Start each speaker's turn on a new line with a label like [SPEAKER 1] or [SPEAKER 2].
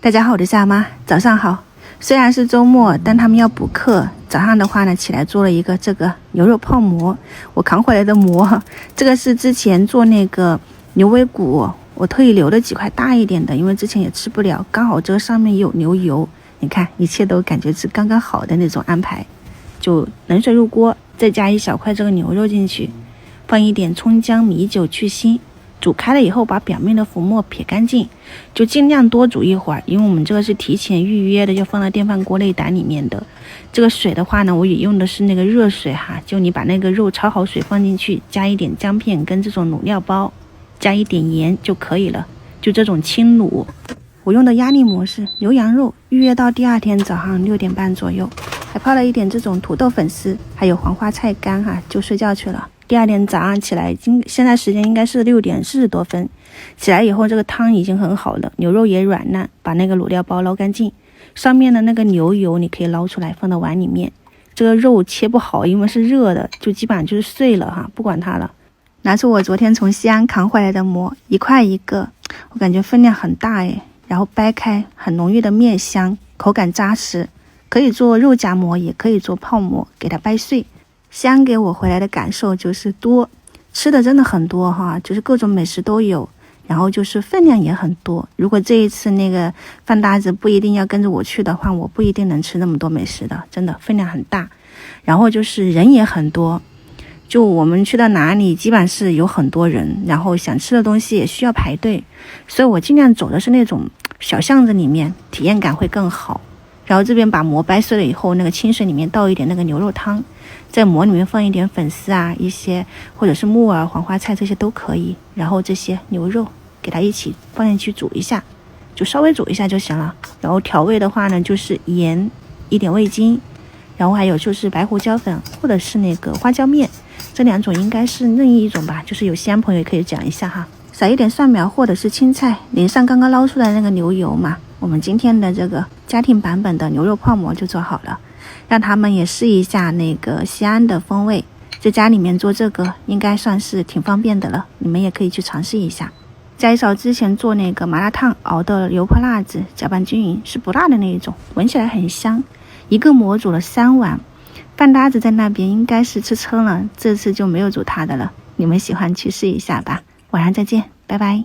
[SPEAKER 1] 大家好，我是夏妈，早上好。虽然是周末，但他们要补课。早上的话呢，起来做了一个这个牛肉泡馍，我扛回来的馍。这个是之前做那个牛尾骨，我特意留了几块大一点的，因为之前也吃不了，刚好这个上面有牛油，你看一切都感觉是刚刚好的那种安排。就冷水入锅，再加一小块这个牛肉进去，放一点葱姜米酒去腥。煮开了以后，把表面的浮沫撇干净，就尽量多煮一会儿，因为我们这个是提前预约的，就放到电饭锅内胆里面的。这个水的话呢，我也用的是那个热水哈，就你把那个肉焯好水放进去，加一点姜片跟这种卤料包，加一点盐就可以了，就这种轻卤。我用的压力模式，牛羊肉预约到第二天早上6点半左右，还泡了一点这种土豆粉丝，还有黄花菜干哈，就睡觉去了。第二天早上起来，现在时间应该是6点40多分。起来以后，这个汤已经很好了，牛肉也软烂，把那个卤料包捞干净，上面的那个牛油你可以捞出来放到碗里面。这个肉切不好，因为是热的，就基本上就是碎了哈，不管它了。拿出我昨天从西安扛回来的馍，一块一个，我感觉分量很大诶，然后掰开，很浓郁的面香，口感扎实，可以做肉夹馍，也可以做泡馍，给它掰碎。西安给我回来的感受就是多，吃的真的很多哈，就是各种美食都有，然后就是分量也很多。如果这一次那个饭搭子不一定要跟着我去的话，我不一定能吃那么多美食的，真的分量很大。然后就是人也很多，就我们去到哪里基本上是有很多人，然后想吃的东西也需要排队，所以我尽量走的是那种小巷子里面，体验感会更好。然后这边把馍掰碎了以后，那个清水里面倒一点那个牛肉汤，在馍里面放一点粉丝啊，一些或者是木耳、黄花菜这些都可以。然后这些牛肉给它一起放进去煮一下，就稍微煮一下就行了。然后调味的话呢，就是盐，一点味精，然后还有就是白胡椒粉或者是那个花椒面，这两种应该是任意一种吧，就是有西安朋友也可以讲一下哈。撒一点蒜苗或者是青菜，淋上刚刚捞出来那个牛油嘛。我们今天的这个家庭版本的牛肉泡馍就做好了，让他们也试一下那个西安的风味。在家里面做这个应该算是挺方便的了，你们也可以去尝试一下。加一勺之前做那个麻辣烫熬的油泼辣子，搅拌均匀，是不辣的那一种，闻起来很香。一个馍煮了3碗，饭搭子在那边应该是吃撑了，这次就没有煮它的了。你们喜欢去试一下吧。晚上再见，拜拜。